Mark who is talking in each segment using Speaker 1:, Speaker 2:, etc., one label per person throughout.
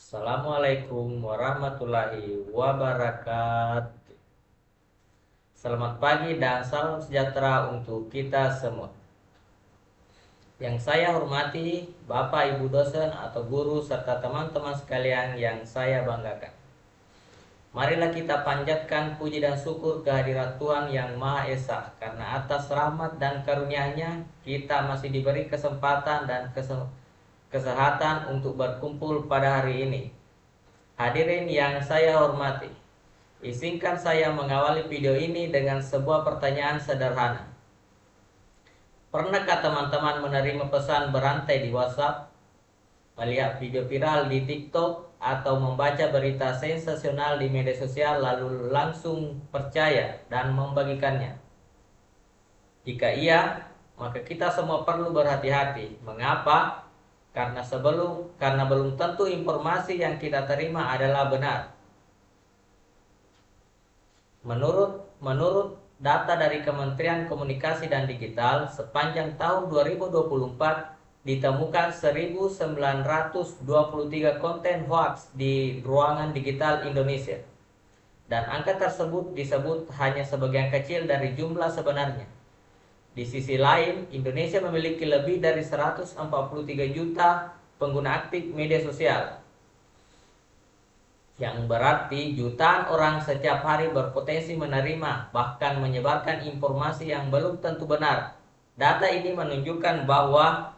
Speaker 1: Assalamualaikum warahmatullahi wabarakatuh. Selamat pagi dan salam sejahtera untuk kita semua. Yang saya hormati, Bapak Ibu dosen atau guru serta teman-teman sekalian yang saya banggakan. Marilah kita panjatkan puji dan syukur kehadirat Tuhan Yang Maha Esa, karena atas rahmat dan karunia-Nya kita masih diberi kesempatan dan kesehatan untuk berkumpul pada hari ini. Hadirin yang saya hormati, izinkan saya mengawali video ini dengan sebuah pertanyaan sederhana. Pernahkah teman-teman menerima pesan berantai di WhatsApp, melihat video viral di TikTok, atau membaca berita sensasional di media sosial lalu langsung percaya dan membagikannya? Jika iya, maka kita semua perlu berhati-hati. Mengapa? Karena belum tentu informasi yang kita terima adalah benar. Menurut data dari Kementerian Komunikasi dan Digital, sepanjang tahun 2024 ditemukan 1923 konten hoax di ruangan digital Indonesia. Dan angka tersebut disebut hanya sebagian kecil dari jumlah sebenarnya. Di sisi lain, Indonesia memiliki lebih dari 143 juta pengguna aktif media sosial, yang berarti jutaan orang setiap hari berpotensi menerima bahkan menyebarkan informasi yang belum tentu benar. Data ini menunjukkan bahwa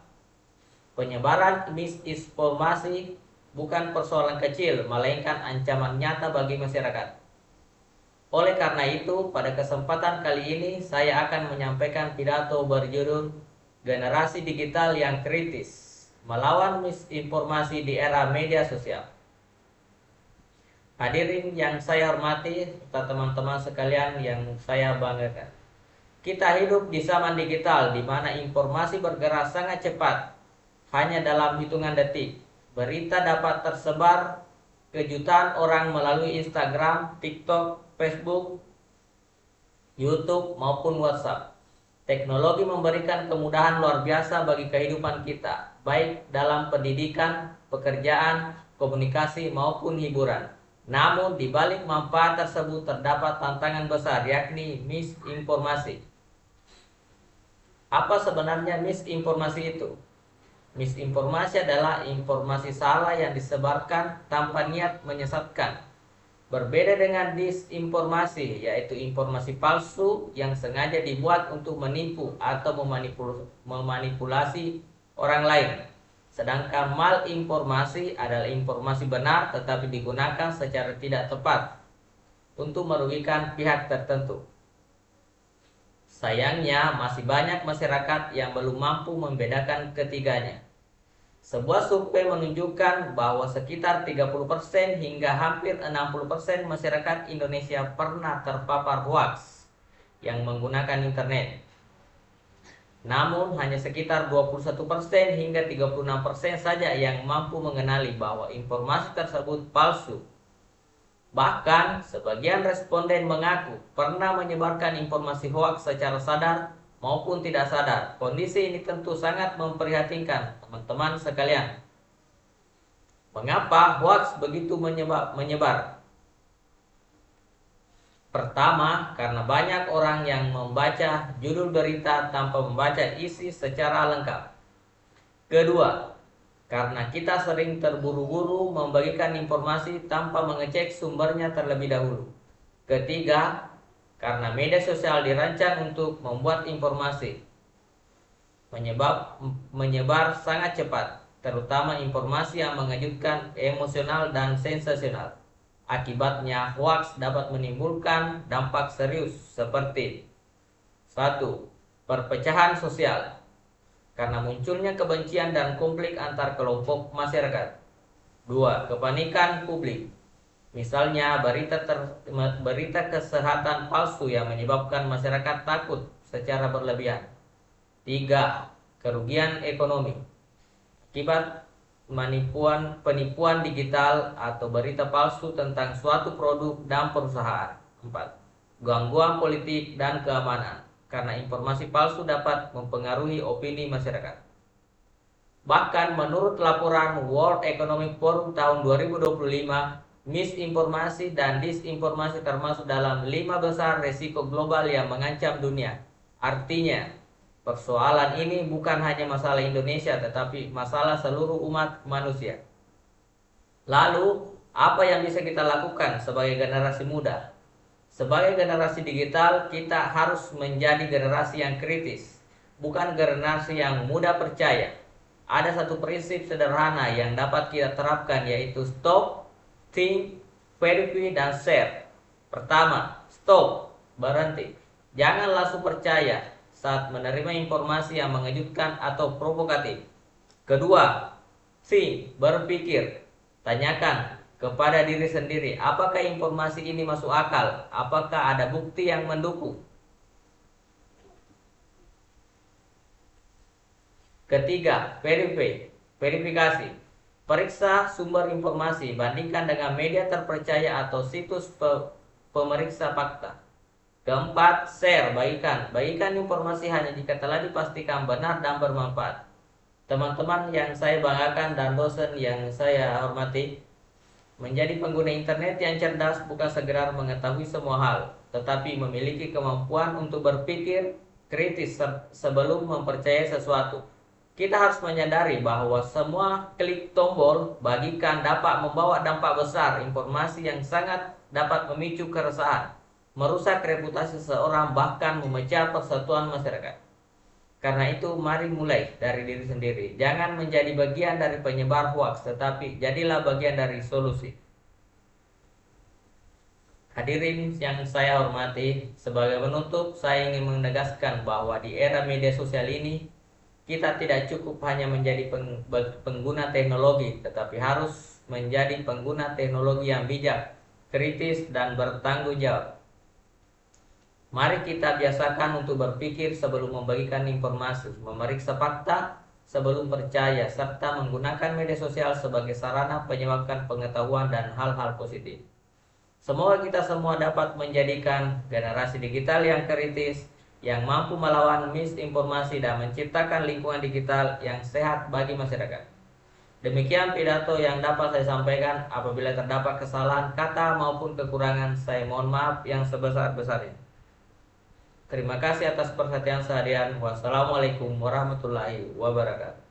Speaker 1: penyebaran misinformasi bukan persoalan kecil, melainkan ancaman nyata bagi masyarakat. Oleh karena itu, pada kesempatan kali ini saya akan menyampaikan pidato berjudul Generasi Digital yang Kritis, Melawan Misinformasi di Era Media Sosial. Hadirin yang saya hormati, serta teman-teman sekalian yang saya banggakan. Kita hidup di zaman digital di mana informasi bergerak sangat cepat. Hanya dalam hitungan detik, berita dapat tersebar ke jutaan orang melalui Instagram, TikTok, Facebook, YouTube, maupun WhatsApp. Teknologi memberikan kemudahan luar biasa bagi kehidupan kita, baik dalam pendidikan, pekerjaan, komunikasi, maupun hiburan. Namun, di balik manfaat tersebut terdapat tantangan besar, yakni misinformasi. Apa sebenarnya misinformasi itu? Misinformasi adalah informasi salah yang disebarkan tanpa niat menyesatkan. Berbeda dengan disinformasi, yaitu informasi palsu yang sengaja dibuat untuk menipu atau memanipulasi orang lain. Sedangkan malinformasi adalah informasi benar tetapi digunakan secara tidak tepat untuk merugikan pihak tertentu. Sayangnya, masih banyak masyarakat yang belum mampu membedakan ketiganya. Sebuah survei menunjukkan bahwa sekitar 30% hingga hampir 60% masyarakat Indonesia pernah terpapar hoaks yang menggunakan internet. Namun hanya sekitar 21% hingga 36% saja yang mampu mengenali bahwa informasi tersebut palsu. Bahkan sebagian responden mengaku pernah menyebarkan informasi hoaks secara sadar maupun tidak sadar. Kondisi ini tentu sangat memprihatinkan teman-teman sekalian. Mengapa hoaks begitu menyebar? Pertama, karena banyak orang yang membaca judul berita tanpa membaca isi secara lengkap. Kedua, karena kita sering terburu-buru membagikan informasi tanpa mengecek sumbernya terlebih dahulu. Ketiga, karena media sosial dirancang untuk membuat informasi menyebar sangat cepat, terutama informasi yang mengejutkan, emosional, dan sensasional. Akibatnya, hoaks dapat menimbulkan dampak serius seperti 1. Perpecahan sosial, karena munculnya kebencian dan konflik antar kelompok masyarakat. 2. Kepanikan publik, misalnya berita kesehatan palsu yang menyebabkan masyarakat takut secara berlebihan. 3. Kerugian ekonomi akibat penipuan digital atau berita palsu tentang suatu produk dan perusahaan. 4. Gangguan politik dan keamanan, karena informasi palsu dapat mempengaruhi opini masyarakat. Bahkan menurut laporan World Economic Forum tahun 2025, misinformasi dan disinformasi termasuk dalam 5 besar resiko global yang mengancam dunia. Artinya, persoalan ini bukan hanya masalah Indonesia, tetapi masalah seluruh umat manusia. Lalu, apa yang bisa kita lakukan sebagai generasi muda? Sebagai generasi digital, kita harus menjadi generasi yang kritis, bukan generasi yang mudah percaya. Ada satu prinsip sederhana yang dapat kita terapkan, yaitu stop, think, verify, dan share. Pertama, stop, berhenti. Jangan langsung percaya saat menerima informasi yang mengejutkan atau provokatif. Kedua, think, berpikir. Tanyakan kepada diri sendiri, apakah informasi ini masuk akal? Apakah ada bukti yang mendukung? Ketiga, verifikasi. Periksa sumber informasi, bandingkan dengan media terpercaya atau situs pemeriksa fakta. Keempat, share, bagikan. Bagikan informasi hanya jika telah dipastikan benar dan bermanfaat. Teman-teman yang saya banggakan dan dosen yang saya hormati, menjadi pengguna internet yang cerdas bukan sekedar mengetahui semua hal, tetapi memiliki kemampuan untuk berpikir kritis sebelum mempercayai sesuatu. Kita harus menyadari bahwa semua klik tombol bagikan dapat membawa dampak besar. Informasi yang sangat dapat memicu keresahan, merusak reputasi seseorang, bahkan memecah persatuan masyarakat. Karena itu, mari mulai dari diri sendiri. Jangan menjadi bagian dari penyebar hoaks, tetapi jadilah bagian dari solusi. Hadirin yang saya hormati, sebagai penutup, saya ingin menegaskan bahwa di era media sosial ini, kita tidak cukup hanya menjadi pengguna teknologi, tetapi harus menjadi pengguna teknologi yang bijak, kritis, dan bertanggung jawab. Mari kita biasakan untuk berpikir sebelum membagikan informasi, memeriksa fakta sebelum percaya, serta menggunakan media sosial sebagai sarana penyebarkan pengetahuan dan hal-hal positif. Semoga kita semua dapat menjadikan generasi digital yang kritis, yang mampu melawan misinformasi dan menciptakan lingkungan digital yang sehat bagi masyarakat. Demikian pidato yang dapat saya sampaikan. Apabila terdapat kesalahan kata maupun kekurangan, saya mohon maaf yang sebesar-besarnya. Terima kasih atas perhatian seharian. Wassalamualaikum warahmatullahi wabarakatuh.